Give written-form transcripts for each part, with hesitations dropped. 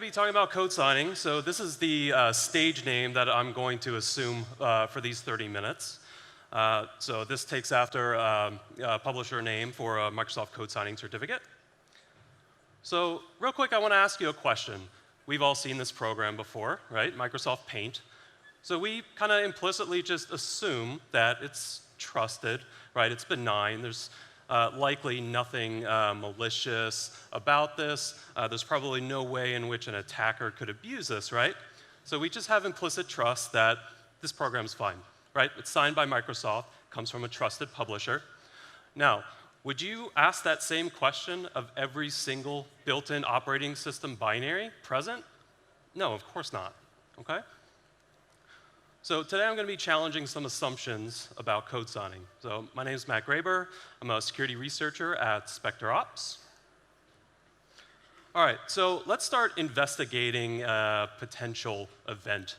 be talking about code signing. So this is the stage name that I'm going to assume for these 30 minutes. So this takes after a publisher name for a Microsoft code signing certificate. So real quick, I want to ask you a question. We've all seen this program before, right? Microsoft Paint. So we kind of implicitly just assume that it's trusted, right? It's benign. There's likely nothing malicious about this. There's probably no way in which an attacker could abuse this, right? So we just have implicit trust that this program's fine, right? It's signed by Microsoft, comes from a trusted publisher. Now, would you ask that same question of every single built-in operating system binary present? No, of course not, okay? So today I'm going to be challenging some assumptions about code signing. So my name is Matt Graber. I'm a security researcher at Spectre Ops. All right, so let's start investigating a potential event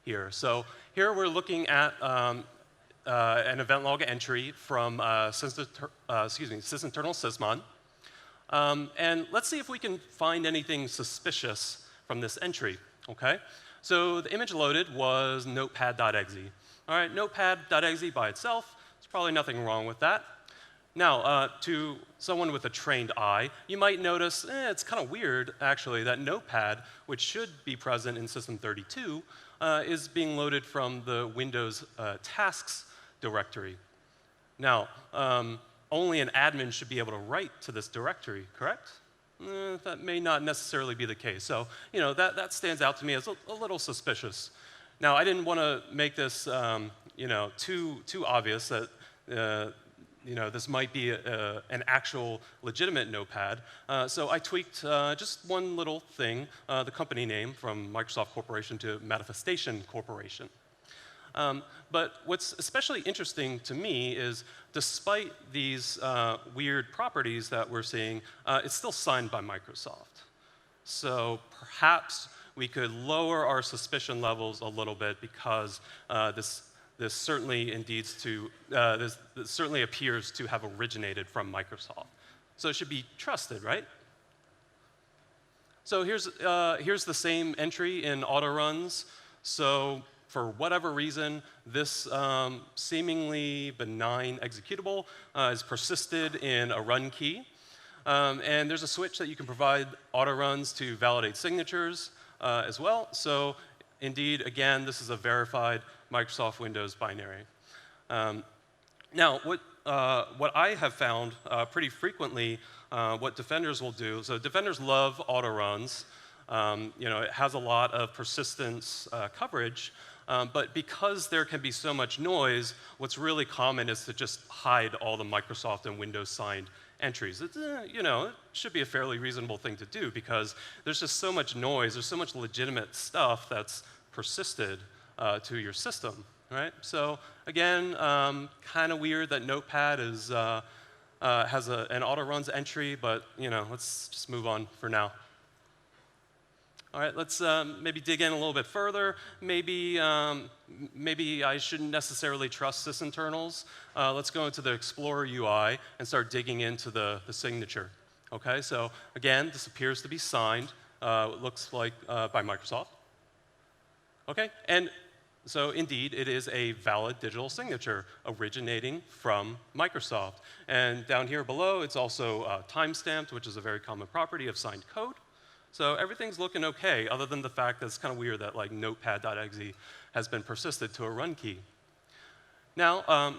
here. So here we're looking at an event log entry from sysintermal sysmon. And let's see if we can find anything suspicious from this entry, okay? So the image loaded was notepad.exe. All right, notepad.exe by itself, there's probably nothing wrong with that. Now, to someone with a trained eye, you might notice it's kind of weird, actually, that Notepad, which should be present in System32, is being loaded from the Windows tasks directory. Now, only an admin should be able to write to this directory, correct? That may not necessarily be the case. So, you know, that stands out to me as a little suspicious. Now, I didn't want to make this, you know, too obvious that, you know, this might be an actual legitimate Notepad. So I tweaked just one little thing, the company name from Microsoft Corporation to Manifestation Corporation. But what's especially interesting to me is, despite these weird properties that we're seeing, it's still signed by Microsoft. So perhaps we could lower our suspicion levels a little bit because this certainly this certainly appears to have originated from Microsoft. So it should be trusted, right? So here's the same entry in autoruns. So for whatever reason, this seemingly benign executable is persisted in a run key. And there's a switch that you can provide autoruns to validate signatures as well. So indeed, again, this is a verified Microsoft Windows binary. Now, what I have found pretty frequently, what defenders will do, so defenders love autoruns. You know, it has a lot of persistence coverage. But because there can be so much noise, what's really common is to just hide all the Microsoft and Windows signed entries. It's, you know, it should be a fairly reasonable thing to do because there's just so much noise, there's so much legitimate stuff that's persisted to your system, right? So again, kind of weird that Notepad is, has an autoruns entry, but you know, let's just move on for now. All right, let's maybe dig in a little bit further. Maybe I shouldn't necessarily trust sysinternals. Let's go into the Explorer UI and start digging into the signature. Okay, so again, this appears to be signed. It looks like by Microsoft. Okay, and so indeed, it is a valid digital signature originating from Microsoft. And down here below, it's also timestamped, which is a very common property of signed code. So everything's looking okay, other than the fact that it's kind of weird that like notepad.exe has been persisted to a run key. Now,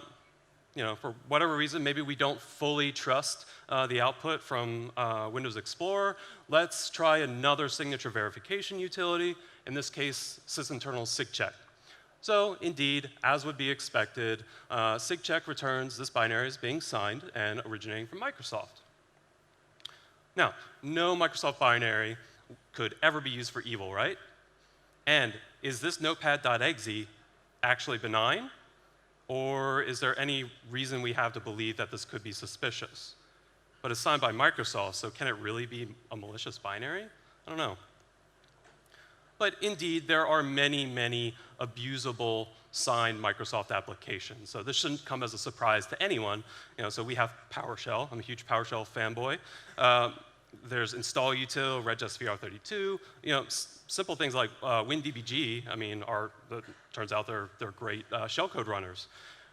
you know, for whatever reason, maybe we don't fully trust the output from Windows Explorer. Let's try another signature verification utility, in this case, sysinternal sigcheck. So indeed, as would be expected, sigcheck returns this binary as being signed and originating from Microsoft. Now, no Microsoft binary could ever be used for evil, right? And is this notepad.exe actually benign? Or is there any reason we have to believe that this could be suspicious? But it's signed by Microsoft, so can it really be a malicious binary? I don't know. But indeed, there are many, many abusable signed Microsoft applications. So this shouldn't come as a surprise to anyone. You know, so we have PowerShell. I'm a huge PowerShell fanboy. there's install util, regSVR32, simple things like WinDBG, I mean, turns out they're great shellcode runners,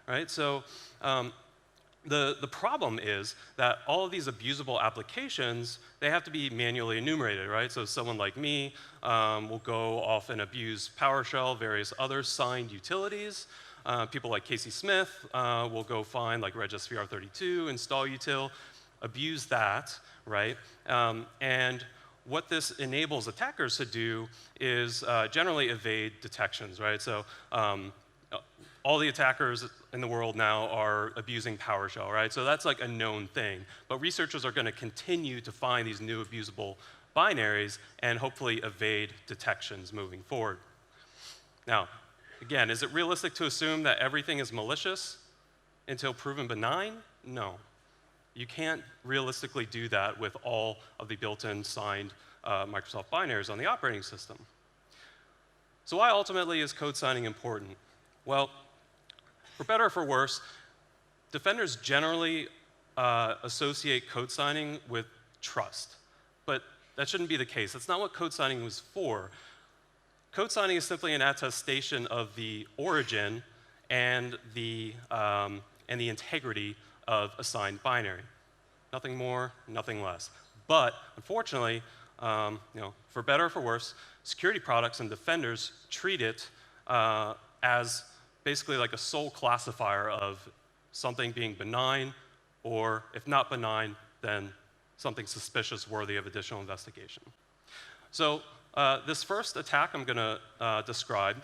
right? So the problem is that all of these abusable applications, they have to be manually enumerated, right? So someone like me will go off and abuse PowerShell, various other signed utilities. People like Casey Smith will go find like regSVR32, install util, abuse that, right? And what this enables attackers to do is generally evade detections, right? So all the attackers in the world now are abusing PowerShell, right? So that's like a known thing. But researchers are going to continue to find these new abusable binaries and hopefully evade detections moving forward. Now, again, is it realistic to assume that everything is malicious until proven benign? No. You can't realistically do that with all of the built-in signed Microsoft binaries on the operating system. So why ultimately is code signing important? Well, for better or for worse, defenders generally associate code signing with trust. But that shouldn't be the case. That's not what code signing was for. Code signing is simply an attestation of the origin and the integrity of a signed binary. Nothing more, nothing less. But unfortunately, for better or for worse, security products and defenders treat it as basically like a sole classifier of something being benign, or if not benign, then something suspicious worthy of additional investigation. So this first attack I'm going to describe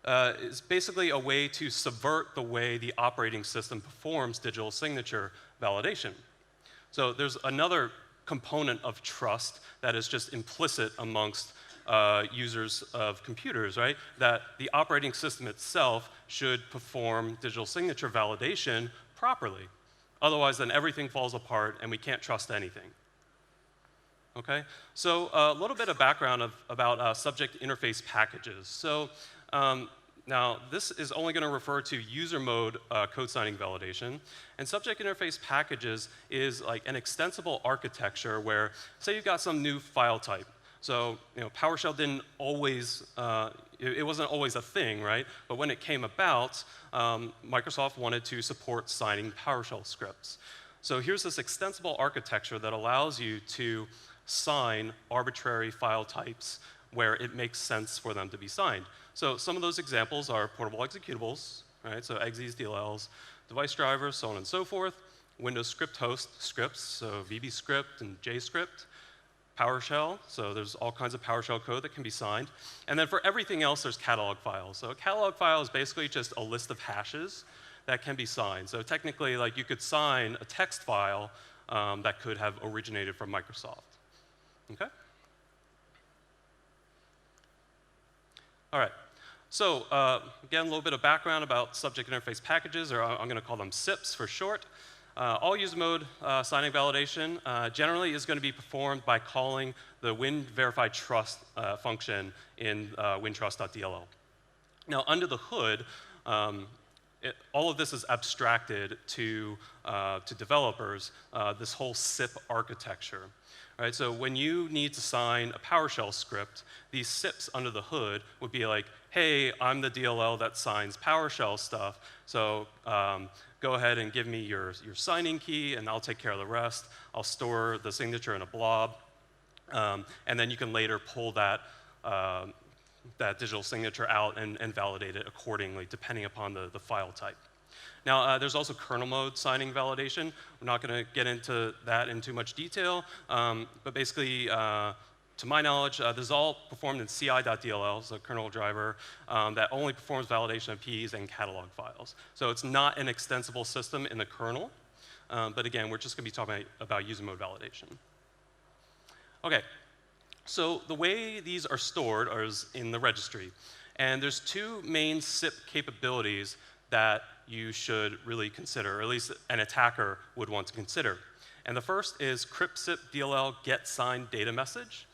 is basically a way to subvert the way the operating system performs digital signature validation. So there's another component of trust that is just implicit amongst users of computers, right? That the operating system itself should perform digital signature validation properly. Otherwise, then everything falls apart and we can't trust anything. Okay? So a little bit of background about subject interface packages. So now, this is only going to refer to user mode code signing validation. And subject interface packages is like an extensible architecture where, say you've got some new file type. So PowerShell didn't always, it wasn't always a thing, right? But when it came about, Microsoft wanted to support signing PowerShell scripts. So here's this extensible architecture that allows you to sign arbitrary file types where it makes sense for them to be signed. So some of those examples are portable executables, right? So exes, DLLs, device drivers, so on and so forth. Windows script host scripts, so VB script and JScript. PowerShell, so there's all kinds of PowerShell code that can be signed. And then for everything else, there's catalog files. So a catalog file is basically just a list of hashes that can be signed. So technically, like, you could sign a text file that could have originated from Microsoft. Okay? All right. So again, a little bit of background about subject interface packages, or I'm going to call them SIPs for short. All user mode signing validation generally is going to be performed by calling the WinVerifyTrust function in wintrust.dll. Now, under the hood, all of this is abstracted to developers, this whole SIP architecture. Right, so when you need to sign a PowerShell script, these SIPs under the hood would be like, hey, I'm the DLL that signs PowerShell stuff, so go ahead and give me your signing key, and I'll take care of the rest. I'll store the signature in a blob, and then you can later pull that digital signature out and validate it accordingly, depending upon the file type. Now, there's also kernel mode signing validation. We're not going to get into that in too much detail, but basically, to my knowledge, this is all performed in ci.dll, so kernel driver, that only performs validation of PEs and catalog files. So it's not an extensible system in the kernel, but again, we're just going to be talking about user mode validation. Okay, so the way these are stored is in the registry. And there's two main SIP capabilities that you should really consider, or at least an attacker would want to consider. And the first is cryptsip DLL get signed data message.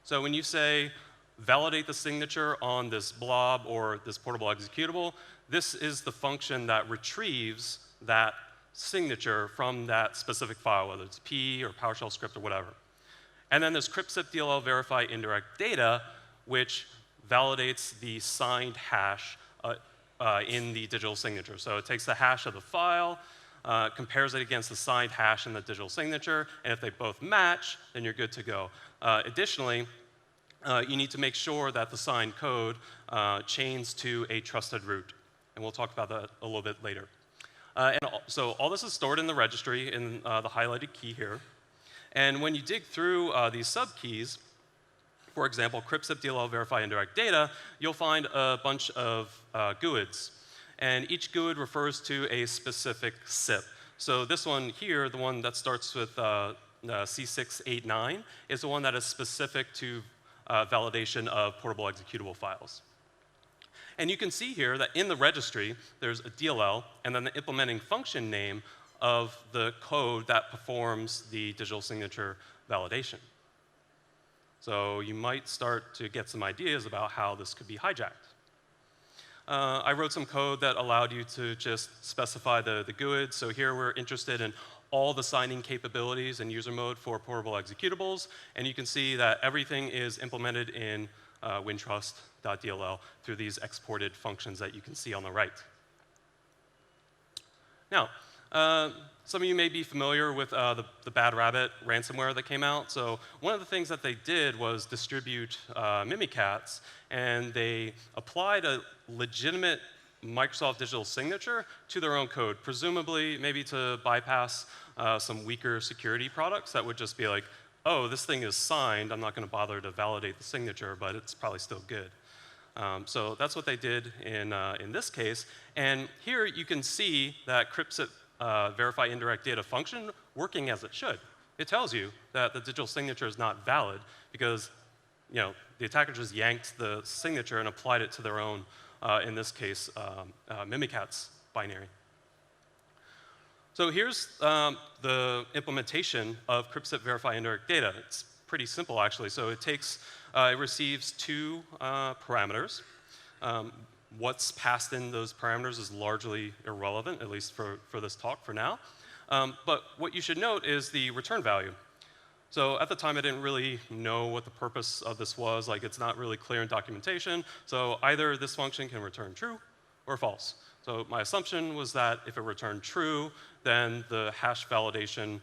So when you say validate the signature on this blob or this portable executable, this is the function that retrieves that signature from that specific file, whether it's P or PowerShell script or whatever. And then there's cryptzip DLL verify indirect data, which validates the signed hash in the digital signature. So it takes the hash of the file, compares it against the signed hash in the digital signature, and if they both match, then you're good to go. Additionally, you need to make sure that the signed code chains to a trusted root. And we'll talk about that a little bit later. So all this is stored in the registry in the highlighted key here. And when you dig through these subkeys, for example, cryptzip DLL verify indirect data, you'll find a bunch of GUIDs. And each GUID refers to a specific SIP. So this one here, the one that starts with C689, is the one that is specific to validation of portable executable files. And you can see here that in the registry, there's a DLL and then the implementing function name of the code that performs the digital signature validation. So you might start to get some ideas about how this could be hijacked. I wrote some code that allowed you to just specify the GUID. So here we're interested in all the signing capabilities in user mode for portable executables. And you can see that everything is implemented in wintrust.dll through these exported functions that you can see on the right. Now, some of you may be familiar with the bad Rabbit ransomware that came out. So one of the things that they did was distribute Mimikatz, and they applied a legitimate Microsoft digital signature to their own code, presumably maybe to bypass some weaker security products that would just be like, oh, this thing is signed, I'm not going to bother to validate the signature, but it's probably still good. So that's what they did in this case. And here you can see that cryptzip verify indirect data function working as it should. It tells you that the digital signature is not valid because the attacker just yanked the signature and applied it to their own, in this case, Mimikatz binary. So here's the implementation of cryptzip verify indirect data. It's pretty simple, actually. So it receives two parameters. What's passed in those parameters is largely irrelevant, at least for this talk for now. But what you should note is the return value. So at the time, I didn't really know what the purpose of this was. Like, it's not really clear in documentation. So either this function can return true or false. So my assumption was that if it returned true, then the hash validation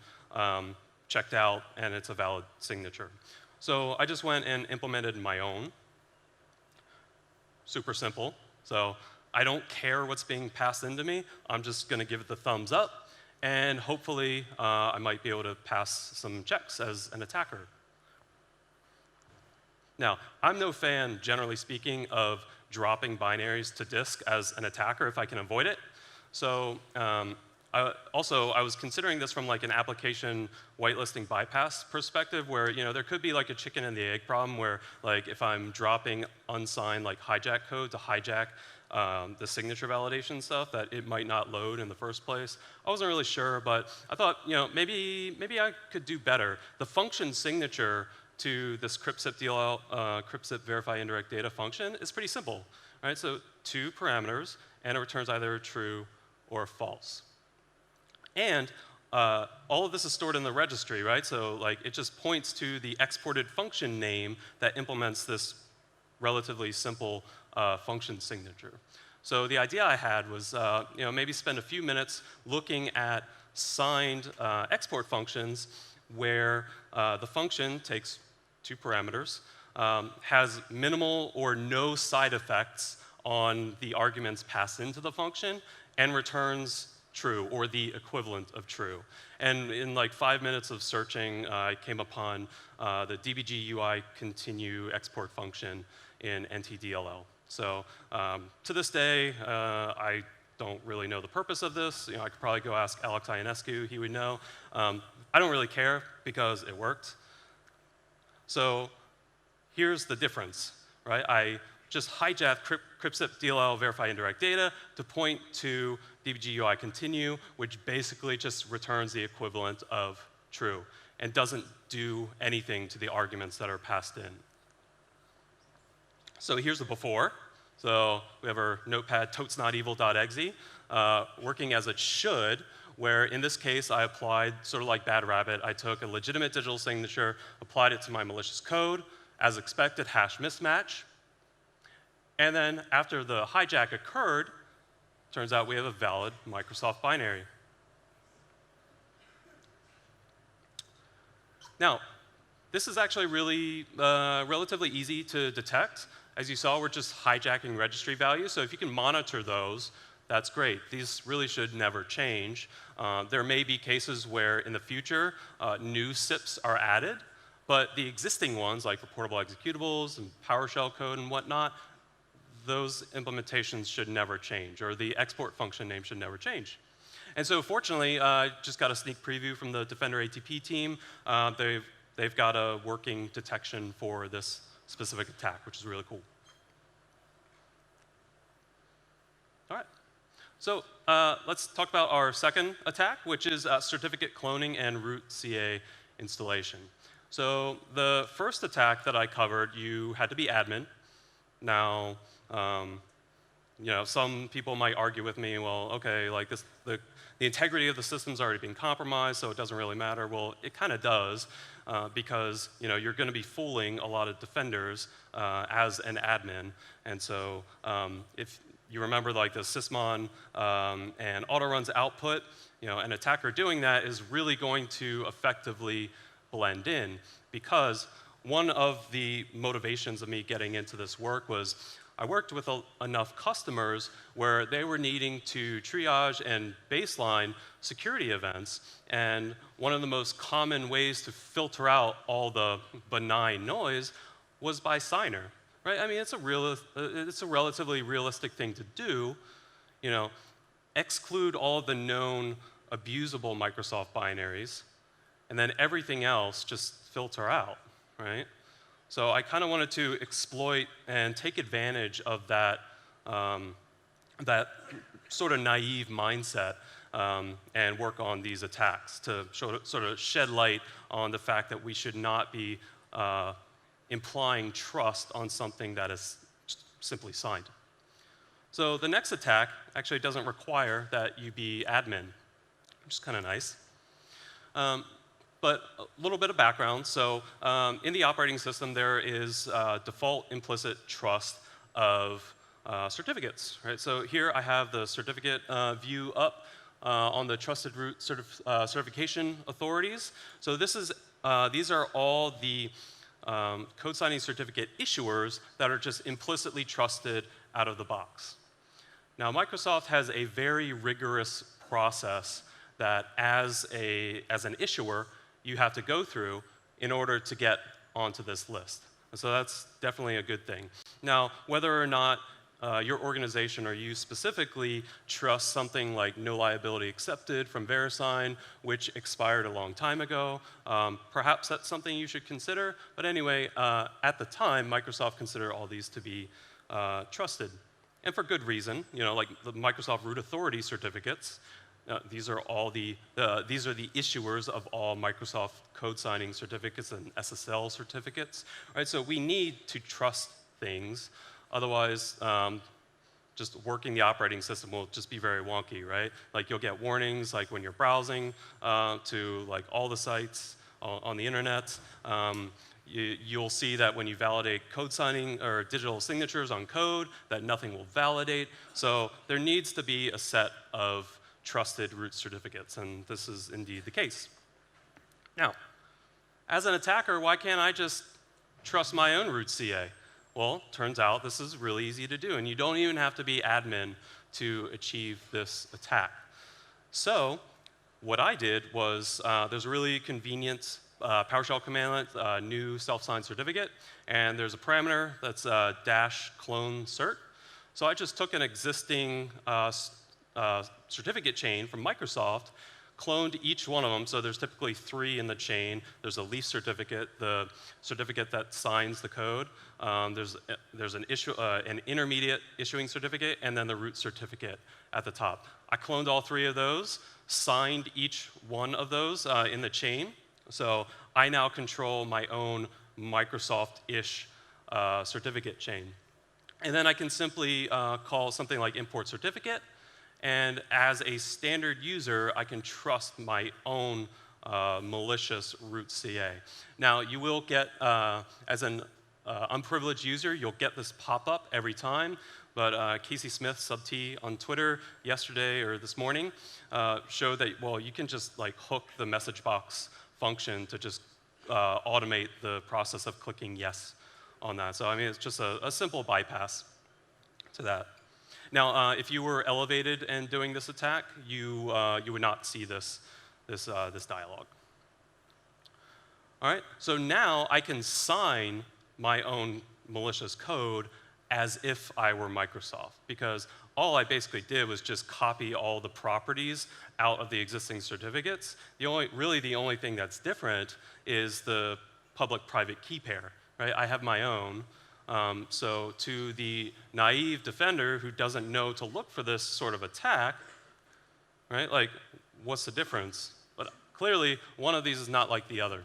checked out, and it's a valid signature. So I just went and implemented my own. Super simple. So I don't care what's being passed into me. I'm just going to give it the thumbs up, and hopefully I might be able to pass some checks as an attacker. Now, I'm no fan, generally speaking, of dropping binaries to disk as an attacker if I can avoid it. So I was considering this from like an application whitelisting bypass perspective, where there could be like a chicken and the egg problem, where like if I'm dropping unsigned like hijack code to hijack the signature validation stuff, that it might not load in the first place. I wasn't really sure, but I thought maybe I could do better. The function signature to this cryptzip DLL, cryptzip verify indirect data function is pretty simple, right? So two parameters, and it returns either true or false. And all of this is stored in the registry, right? So like it just points to the exported function name that implements this relatively simple function signature. So the idea I had was maybe spend a few minutes looking at signed export functions where the function takes two parameters, has minimal or no side effects on the arguments passed into the function, and returns true, or the equivalent of true. And in like 5 minutes of searching, I came upon the DBG UI continue export function in NTDLL. So to this day, I don't really know the purpose of this. I could probably go ask Alex Ionescu, he would know. I don't really care because it worked. So here's the difference, right? I just hijacked cryptzip DLL verify indirect data to point to DBG UI continue, which basically just returns the equivalent of true and doesn't do anything to the arguments that are passed in. So here's the before. So we have our notepad totesnotevil.exe working as it should, where in this case I applied, sort of like Bad Rabbit, I took a legitimate digital signature, applied it to my malicious code, as expected, hash mismatch. And then after the hijack occurred, turns out we have a valid Microsoft binary. Now, this is actually really relatively easy to detect. As you saw, we're just hijacking registry values, so if you can monitor those, that's great. These really should never change. There may be cases where in the future new SIPs are added, but the existing ones, like reportable executables and PowerShell code and whatnot, those implementations should never change, or the export function name should never change. And so fortunately, just got a sneak preview from the Defender ATP team. They've got a working detection for this specific attack, which is really cool. All right. So let's talk about our second attack, which is certificate cloning and root CA installation. So the first attack that I covered, you had to be admin. Now, some people might argue with me, well, okay, like the integrity of the system's already been compromised, so it doesn't really matter. Well, it kind of does, because you're going to be fooling a lot of defenders as an admin. And so if you remember like the sysmon and autoruns output, an attacker doing that is really going to effectively blend in, because one of the motivations of me getting into this work was I worked with enough customers where they were needing to triage and baseline security events, and one of the most common ways to filter out all the benign noise was by signer, right? I mean, it's a relatively realistic thing to do, exclude all the known abusable Microsoft binaries, and then everything else just filter out, right? So I kind of wanted to exploit and take advantage of that, that sort of naive mindset and work on these attacks to sort of shed light on the fact that we should not be implying trust on something that is simply signed. So the next attack actually doesn't require that you be admin, which is kind of nice. But a little bit of background. So in the operating system, there is default implicit trust of certificates, right? So here I have the certificate view up on the trusted root certification authorities. So these are all the code signing certificate issuers that are just implicitly trusted out of the box. Now, Microsoft has a very rigorous process that as an issuer, you have to go through in order to get onto this list. And so that's definitely a good thing. Now, whether or not your organization or you specifically trust something like no liability accepted from VeriSign, which expired a long time ago, perhaps that's something you should consider. But anyway, at the time, Microsoft considered all these to be trusted. And for good reason, like the Microsoft Root Authority certificates. These are the issuers of all Microsoft code signing certificates and SSL certificates, right? So we need to trust things, otherwise, just working the operating system will just be very wonky, right? Like you'll get warnings, like when you're browsing to like all the sites on the internet. You'll see that when you validate code signing or digital signatures on code, that nothing will validate. So there needs to be a set of trusted root certificates, and this is indeed the case. Now, as an attacker, why can't I just trust my own root CA? Well, turns out this is really easy to do, and you don't even have to be admin to achieve this attack. So what I did was there's a really convenient PowerShell commandlet, new self-signed certificate, and there's a parameter that's -clone cert. So I just took an existing certificate chain from Microsoft, cloned each one of them, so there's typically 3 in the chain. There's a leaf certificate, the certificate that signs the code. There's an intermediate issuing certificate, and then the root certificate at the top. I cloned all 3 of those, signed each one of those in the chain. So I now control my own Microsoft-ish certificate chain. And then I can simply call something like import certificate, And as a standard user, I can trust my own malicious root CA. Now, you will get, as an unprivileged user, you'll get this pop-up every time. But Casey Smith, sub-T on Twitter yesterday or this morning showed that, well, you can just like hook the message box function to just automate the process of clicking yes on that. So I mean, it's just a simple bypass to that. Now, if you were elevated and doing this attack, you would not see this dialog. All right, so now I can sign my own malicious code as if I were Microsoft, because all I basically did was just copy all the properties out of the existing certificates. Really the only thing that's different is the public-private key pair, right? I have my own. So to the naive defender who doesn't know to look for this sort of attack, right? Like, what's the difference? But clearly, one of these is not like the other.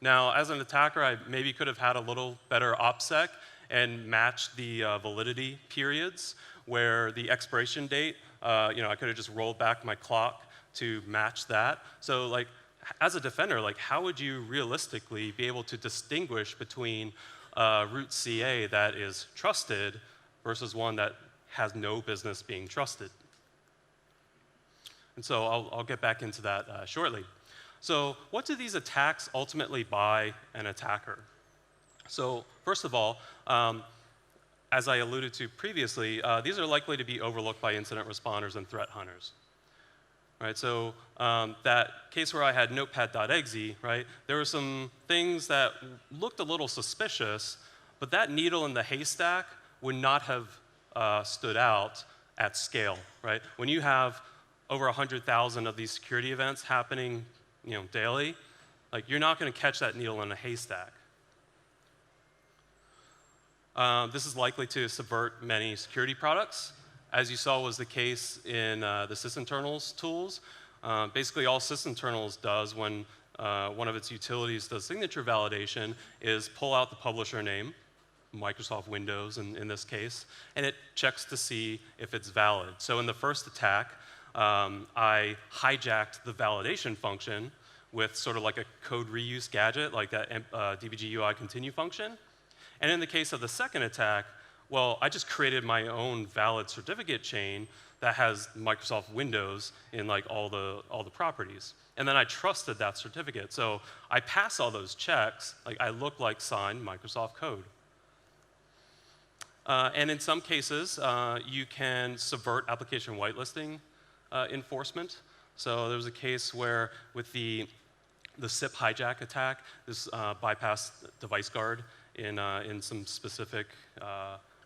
Now, as an attacker, I maybe could have had a little better OPSEC and matched the validity periods, where the expiration date, I could have just rolled back my clock to match that. So, like, as a defender, like, how would you realistically be able to distinguish between root CA that is trusted versus one that has no business being trusted? And so I'll get back into that shortly. So what do these attacks ultimately buy an attacker? So first of all, as I alluded to previously, these are likely to be overlooked by incident responders and threat hunters. Right, so that case where I had notepad.exe, right, there were some things that looked a little suspicious, but that needle in the haystack would not have stood out at scale, right? When you have over 100,000 of these security events happening, daily, like, you're not going to catch that needle in a haystack. This is likely to subvert many security products, as you saw was the case in the sysinternals tools. Basically, all sysinternals does when one of its utilities does signature validation is pull out the publisher name, Microsoft Windows in this case, and it checks to see if it's valid. So in the first attack, I hijacked the validation function with sort of like a code reuse gadget, like that DBG UI continue function. And in the case of the second attack, well, I just created my own valid certificate chain that has Microsoft Windows in like all the properties. And then I trusted that certificate. So I pass all those checks, like I look like signed Microsoft code. And in some cases, you can subvert application whitelisting enforcement. So there was a case where with the SIP hijack attack, this bypassed device guard in some specific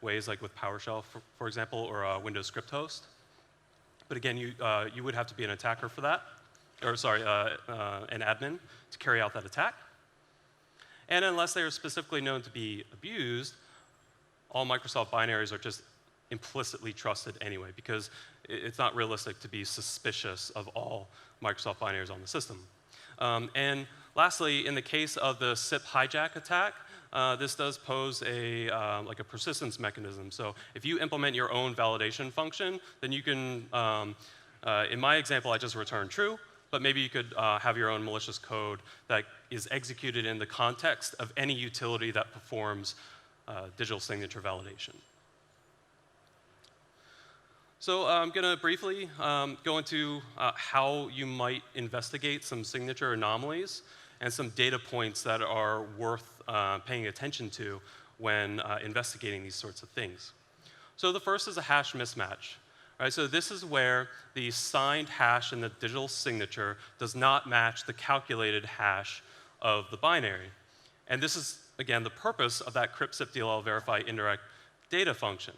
ways, like with PowerShell, for example, or Windows script host. But again, you would have to be an attacker for that, or sorry, an admin to carry out that attack. And unless they are specifically known to be abused, all Microsoft binaries are just implicitly trusted anyway, because it's not realistic to be suspicious of all Microsoft binaries on the system. And lastly, in the case of the SIP hijack attack, this does pose like a persistence mechanism. So if you implement your own validation function, then you can, in my example, I just return true, but maybe you could have your own malicious code that is executed in the context of any utility that performs digital signature validation. So I'm going to briefly go into how you might investigate some signature anomalies and some data points that are worth paying attention to when investigating these sorts of things. So the first is a hash mismatch. Right, so this is where the signed hash in the digital signature does not match the calculated hash of the binary. And this is, again, the purpose of that crypt-sip-dll verify indirect data function.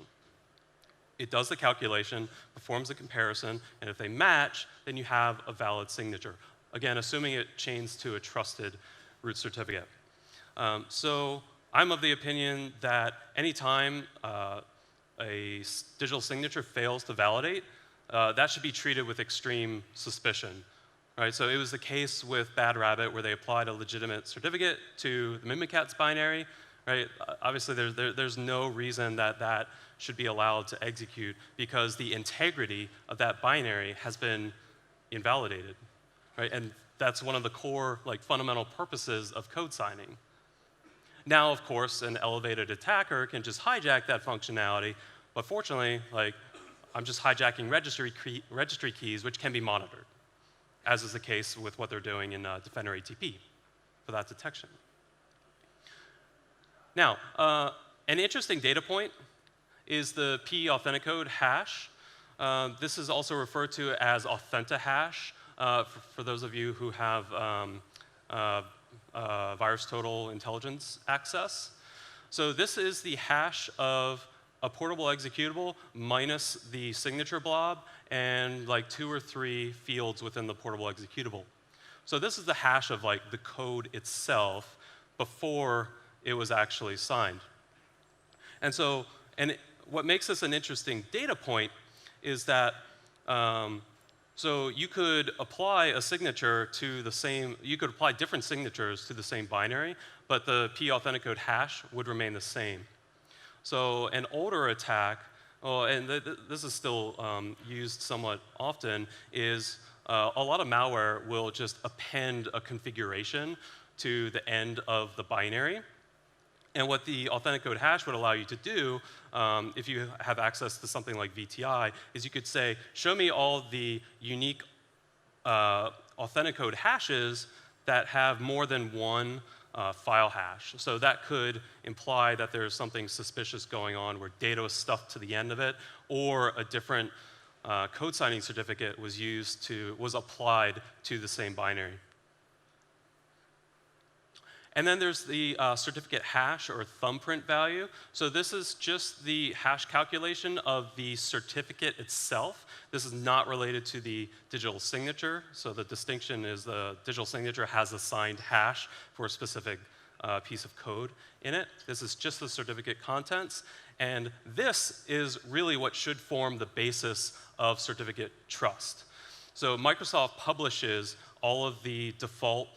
It does the calculation, performs the comparison, and if they match, then you have a valid signature. Again, assuming it chains to a trusted root certificate. So I'm of the opinion that anytime a digital signature fails to validate, that should be treated with extreme suspicion. Right? So it was the case with Bad Rabbit where they applied a legitimate certificate to the Mimikatz binary, right? Obviously, there's no reason that that should be allowed to execute because the integrity of that binary has been invalidated, right? And that's one of the core, like, fundamental purposes of code signing. Now, of course, an elevated attacker can just hijack that functionality, but fortunately, like, I'm just hijacking registry keys, which can be monitored, as is the case with what they're doing in Defender ATP for that detection. Now, an interesting data point is the PE authenticode hash. This is also referred to as authentihash for those of you who have virus total intelligence access. So this is the hash of a portable executable minus the signature blob and like 2 or 3 fields within the portable executable. So this is the hash of like the code itself before it was actually signed. And so, what makes this an interesting data point is that so you could apply a signature to the same, you could apply different signatures to the same binary, but the PE authenticode hash would remain the same. So an older attack, and this is still used somewhat often, is a lot of malware will just append a configuration to the end of the binary. And what the authenticode hash would allow you to do, if you have access to something like VTI, is you could say, show me all the unique authenticode hashes that have more than one file hash. So that could imply that there's something suspicious going on where data was stuffed to the end of it, or a different code signing certificate was applied to the same binary. And then there's the certificate hash or thumbprint value. So this is just the hash calculation of the certificate itself. This is not related to the digital signature. So the distinction is the digital signature has a signed hash for a specific piece of code in it. This is just the certificate contents. And this is really what should form the basis of certificate trust. So Microsoft publishes all of the default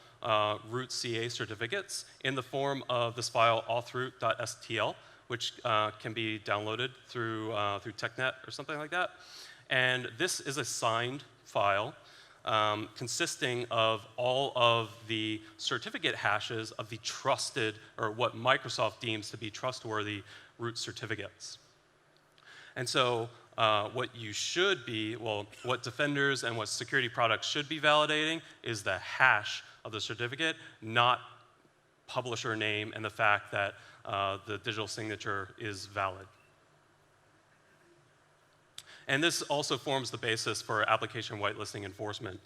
root CA certificates in the form of this file authroot.stl, which can be downloaded through TechNet or something like that. And this is a signed file consisting of all of the certificate hashes of the trusted, or what Microsoft deems to be trustworthy, root certificates. And so what you should be, well, what defenders and what security products should be validating is the hash of the certificate, not publisher name and the fact that the digital signature is valid. And this also forms the basis for application whitelisting enforcement.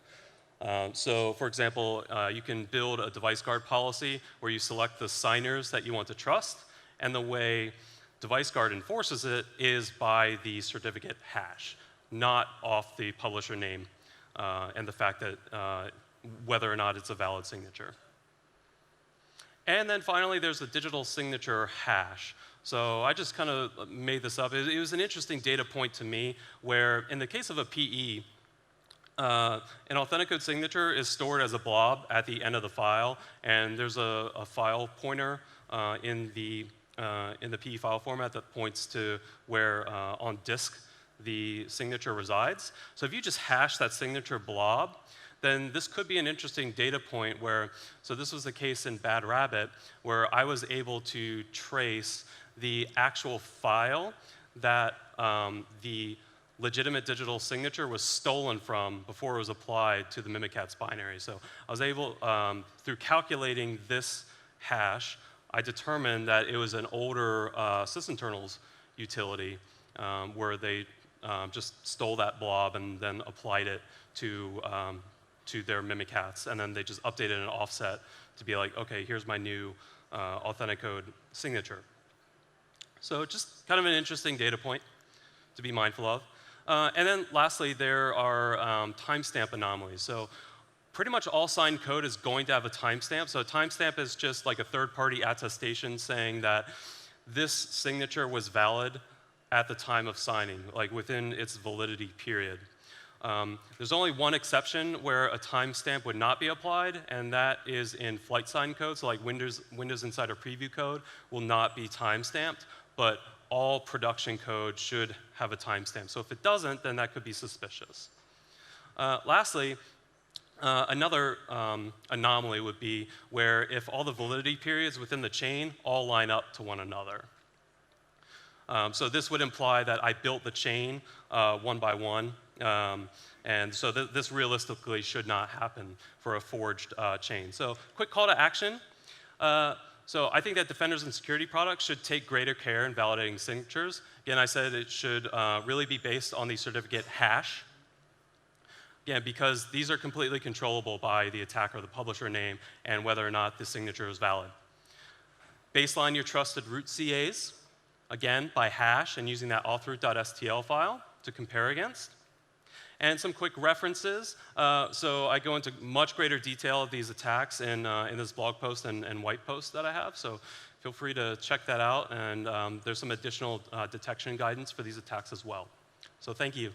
So for example, you can build a device guard policy where you select the signers that you want to trust, and the way device guard enforces it is by the certificate hash, not off the publisher name and the fact that whether or not it's a valid signature. And then finally, there's the digital signature hash. So I just kind of made this up. It was an interesting data point to me where in the case of a PE, an authenticode signature is stored as a blob at the end of the file, and there's a file pointer in the PE file format that points to where on disk the signature resides. So if you just hash that signature blob, then this could be an interesting data point where, so this was the case in Bad Rabbit, where I was able to trace the actual file that the legitimate digital signature was stolen from before it was applied to the Mimikatz binary. So I was able, through calculating this hash, I determined that it was an older sysinternals utility where they just stole that blob and then applied it to their Mimikatz, and then they just updated an offset to be like, okay, here's my new authenticode signature. So just kind of an interesting data point to be mindful of. And then lastly, there are timestamp anomalies. So pretty much all signed code is going to have a timestamp. So a timestamp is just like a third-party attestation saying that this signature was valid at the time of signing, like within its validity period. There's only one exception where a timestamp would not be applied, and that is in flight sign code. So like Windows Insider Preview code will not be timestamped, but all production code should have a timestamp. So if it doesn't, then that could be suspicious. Lastly, another anomaly would be where if all the validity periods within the chain all line up to one another. So this would imply that I built the chain one by one. And so this realistically should not happen for a forged chain. So quick call to action. So I think that defenders and security products should take greater care in validating signatures. Again, I said it should really be based on the certificate hash. Again, because these are completely controllable by the attacker, the publisher name, and whether or not the signature is valid. Baseline your trusted root CAs, again, by hash and using that authroot.stl file to compare against. And some quick references. So I go into much greater detail of these attacks in this blog post and white post that I have. So feel free to check that out. And there's some additional detection guidance for these attacks as well. So thank you.